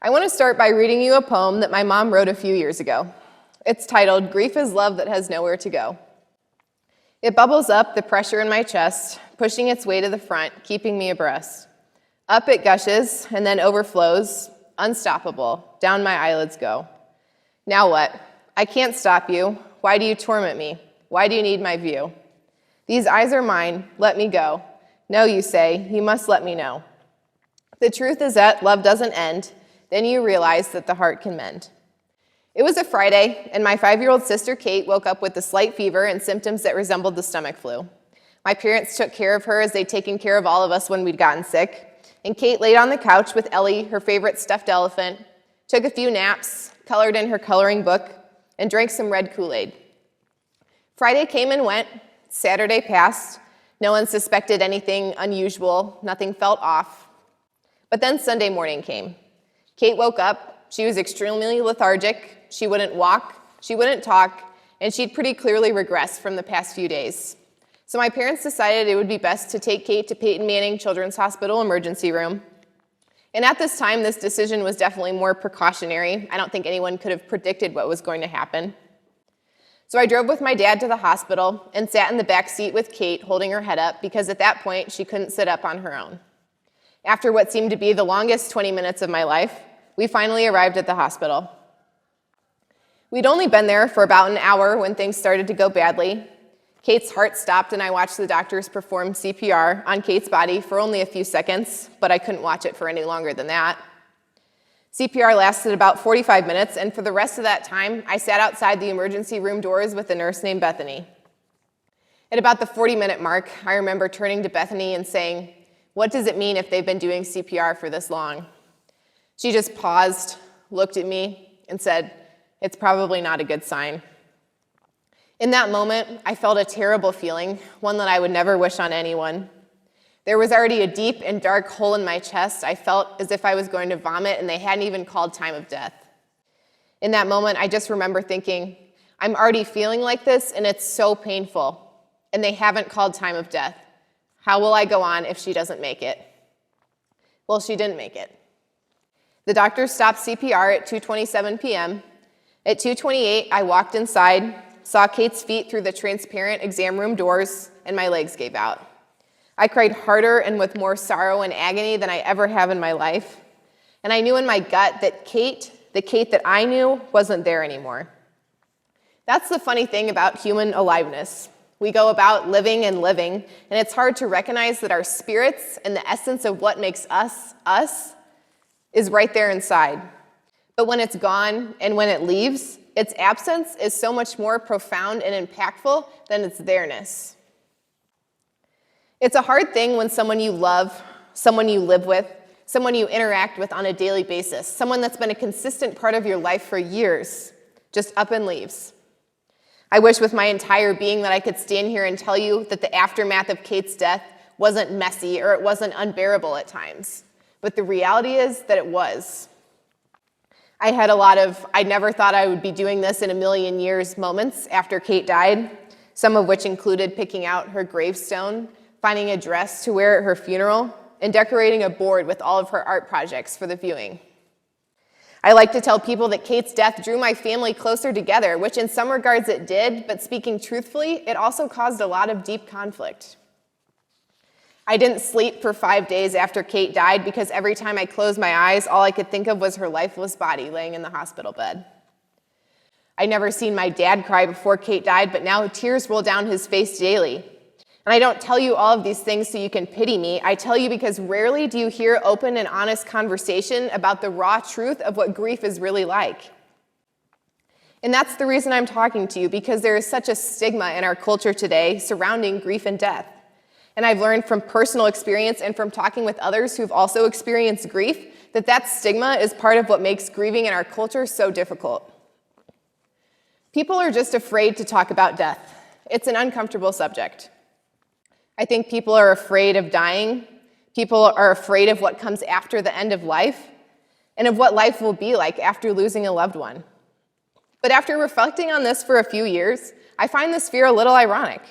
I want to start by reading you a poem that my mom wrote a few years ago. It's titled, "Grief is Love That Has Nowhere to Go." It bubbles up the pressure in my chest, pushing its way to the front, keeping me abreast. Up it gushes, and then overflows, unstoppable, down my eyelids go. Now what? I can't stop you. Why do you torment me? Why do you need my view? These eyes are mine, let me go. No, you say, you must let me know. The truth is that love doesn't end, then you realize that the heart can mend. It was a Friday, and my 5-year-old sister Kate woke up with a slight fever and symptoms that resembled the stomach flu. My parents took care of her as they'd taken care of all of us when we'd gotten sick, and Kate laid on the couch with Ellie, her favorite stuffed elephant, took a few naps, colored in her coloring book, and drank some red Kool-Aid. Friday came and went, Saturday passed, no one suspected anything unusual, nothing felt off. But then Sunday morning came. Kate woke up, she was extremely lethargic, she wouldn't walk, she wouldn't talk, and she'd pretty clearly regressed from the past few days. So my parents decided it would be best to take Kate to Peyton Manning Children's Hospital emergency room. And at this time, this decision was definitely more precautionary. I don't think anyone could have predicted what was going to happen. So I drove with my dad to the hospital and sat in the back seat with Kate holding her head up because at that point, she couldn't sit up on her own. After what seemed to be the longest 20 minutes of my life, we finally arrived at the hospital. We'd only been there for about an hour when things started to go badly. Kate's heart stopped and I watched the doctors perform CPR on Kate's body for only a few seconds, but I couldn't watch it for any longer than that. CPR lasted about 45 minutes, and for the rest of that time, I sat outside the emergency room doors with a nurse named Bethany. At about the 40-minute mark, I remember turning to Bethany and saying, "What does it mean if they've been doing CPR for this long?" She just paused, looked at me, and said, "It's probably not a good sign." In that moment, I felt a terrible feeling, one that I would never wish on anyone. There was already a deep and dark hole in my chest. I felt as if I was going to vomit, and they hadn't even called time of death. In that moment, I just remember thinking, I'm already feeling like this, and it's so painful, and they haven't called time of death. How will I go on if she doesn't make it? Well, she didn't make it. The doctor stopped CPR at 2:27 p.m. At 2:28, I walked inside, saw Kate's feet through the transparent exam room doors, and my legs gave out. I cried harder and with more sorrow and agony than I ever have in my life. And I knew in my gut that Kate, the Kate that I knew, wasn't there anymore. That's the funny thing about human aliveness. We go about living, and it's hard to recognize that our spirits and the essence of what makes us, us, is right there inside. But when it's gone and when it leaves, its absence is so much more profound and impactful than its there-ness. It's a hard thing when someone you love, someone you live with, someone you interact with on a daily basis, someone that's been a consistent part of your life for years, just up and leaves. I wish with my entire being that I could stand here and tell you that the aftermath of Kate's death wasn't messy or it wasn't unbearable at times. But the reality is that it was. I had a lot of, I never thought I would be doing this in a million years moments after Kate died, some of which included picking out her gravestone, finding a dress to wear at her funeral, and decorating a board with all of her art projects for the viewing. I like to tell people that Kate's death drew my family closer together, which in some regards it did, but speaking truthfully, it also caused a lot of deep conflict. I didn't sleep for 5 days after Kate died because every time I closed my eyes, all I could think of was her lifeless body laying in the hospital bed. I'd never seen my dad cry before Kate died, but now tears roll down his face daily. And I don't tell you all of these things so you can pity me. I tell you because rarely do you hear open and honest conversation about the raw truth of what grief is really like. And that's the reason I'm talking to you, because there is such a stigma in our culture today surrounding grief and death. And I've learned from personal experience and from talking with others who've also experienced grief that stigma is part of what makes grieving in our culture so difficult. People are just afraid to talk about death. It's an uncomfortable subject. I think people are afraid of dying. People are afraid of what comes after the end of life and of what life will be like after losing a loved one. But after reflecting on this for a few years, I find this fear a little ironic.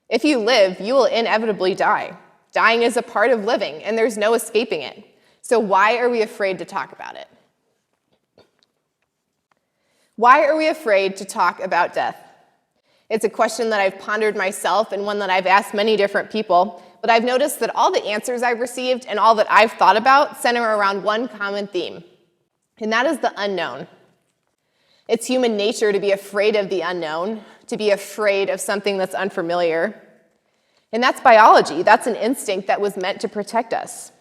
If you live, you will inevitably die. Dying is a part of living, and there's no escaping it. So why are we afraid to talk about it? Why are we afraid to talk about death? It's a question that I've pondered myself and one that I've asked many different people, but I've noticed that all the answers I've received and all that I've thought about center around one common theme, and that is the unknown. It's human nature to be afraid of the unknown, to be afraid of something that's unfamiliar. And that's biology. That's an instinct that was meant to protect us.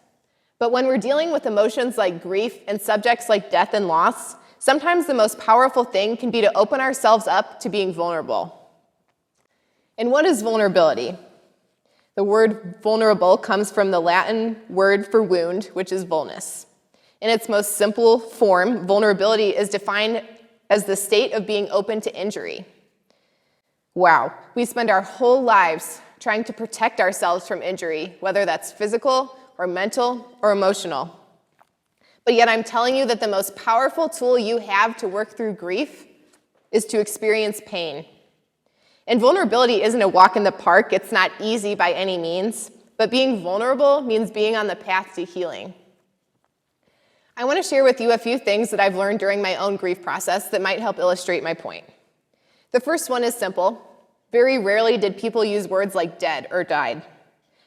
But when we're dealing with emotions like grief and subjects like death and loss, sometimes the most powerful thing can be to open ourselves up to being vulnerable. And what is vulnerability? The word vulnerable comes from the Latin word for wound, which is vulnus. In its most simple form, vulnerability is defined as the state of being open to injury. Wow, we spend our whole lives trying to protect ourselves from injury, whether that's physical or mental or emotional. But yet I'm telling you that the most powerful tool you have to work through grief is to experience pain. And vulnerability isn't a walk in the park. It's not easy by any means, but being vulnerable means being on the path to healing. I want to share with you a few things that I've learned during my own grief process that might help illustrate my point. The first one is simple. Very rarely did people use words like dead or died.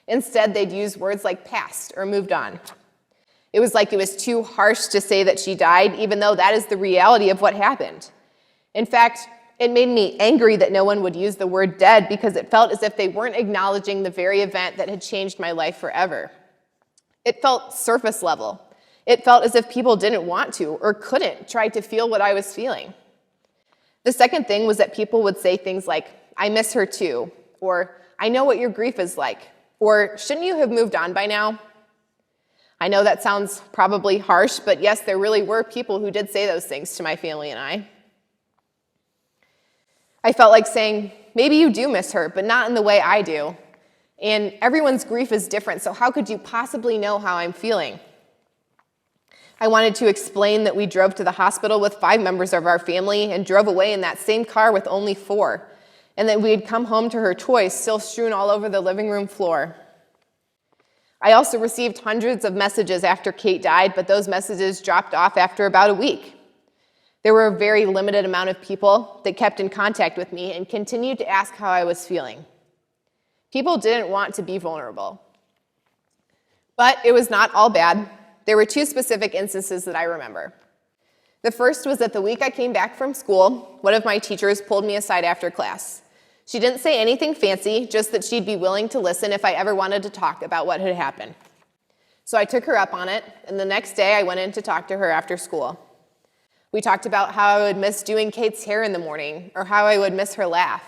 Instead, they'd use words like passed or moved on. It was like it was too harsh to say that she died, even though that is the reality of what happened. In fact, it made me angry that no one would use the word dead because it felt as if they weren't acknowledging the very event that had changed my life forever. It felt surface level. It felt as if people didn't want to or couldn't try to feel what I was feeling. The second thing was that people would say things like, I miss her too, or I know what your grief is like, or shouldn't you have moved on by now? I know that sounds probably harsh, but yes, there really were people who did say those things to my family and I. I felt like saying, maybe you do miss her, but not in the way I do. And everyone's grief is different, so how could you possibly know how I'm feeling? I wanted to explain that we drove to the hospital with 5 members of our family and drove away in that same car with only 4, and that we had come home to her toys still strewn all over the living room floor. I also received hundreds of messages after Kate died, but those messages dropped off after about a week. There were a very limited amount of people that kept in contact with me and continued to ask how I was feeling. People didn't want to be vulnerable. But it was not all bad. There were 2 specific instances that I remember. The first was that the week I came back from school, one of my teachers pulled me aside after class. She didn't say anything fancy, just that she'd be willing to listen if I ever wanted to talk about what had happened. So I took her up on it, and the next day I went in to talk to her after school. We talked about how I would miss doing Kate's hair in the morning, or how I would miss her laugh,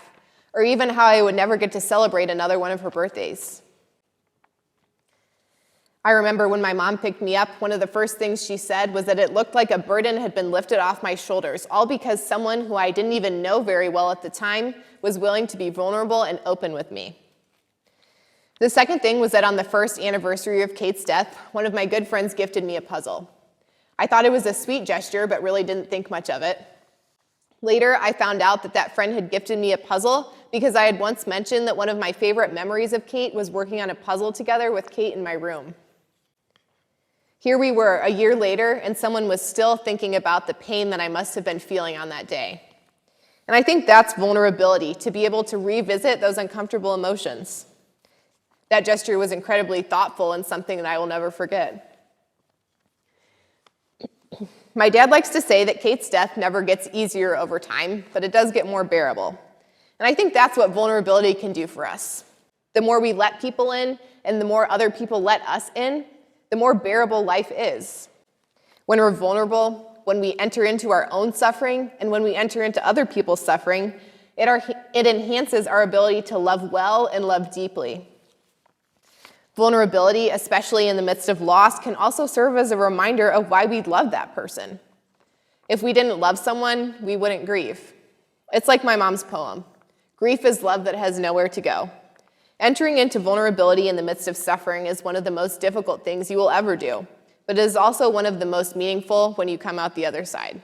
or even how I would never get to celebrate another one of her birthdays. I remember when my mom picked me up, one of the first things she said was that it looked like a burden had been lifted off my shoulders, all because someone who I didn't even know very well at the time was willing to be vulnerable and open with me. The second thing was that on the first anniversary of Kate's death, one of my good friends gifted me a puzzle. I thought it was a sweet gesture, but really didn't think much of it. Later, I found out that that friend had gifted me a puzzle because I had once mentioned that one of my favorite memories of Kate was working on a puzzle together with Kate in my room. Here we were a year later, and someone was still thinking about the pain that I must have been feeling on that day. And I think that's vulnerability, to be able to revisit those uncomfortable emotions. That gesture was incredibly thoughtful and something that I will never forget. My dad likes to say that Kate's death never gets easier over time, but it does get more bearable. And I think that's what vulnerability can do for us. The more we let people in, and the more other people let us in, the more bearable life is. When we're vulnerable, when we enter into our own suffering, and when we enter into other people's suffering, it enhances our ability to love well and love deeply. Vulnerability, especially in the midst of loss, can also serve as a reminder of why we love that person. If we didn't love someone, we wouldn't grieve. It's like my mom's poem, "Grief is love that has nowhere to go." Entering into vulnerability in the midst of suffering is one of the most difficult things you will ever do, but it is also one of the most meaningful when you come out the other side.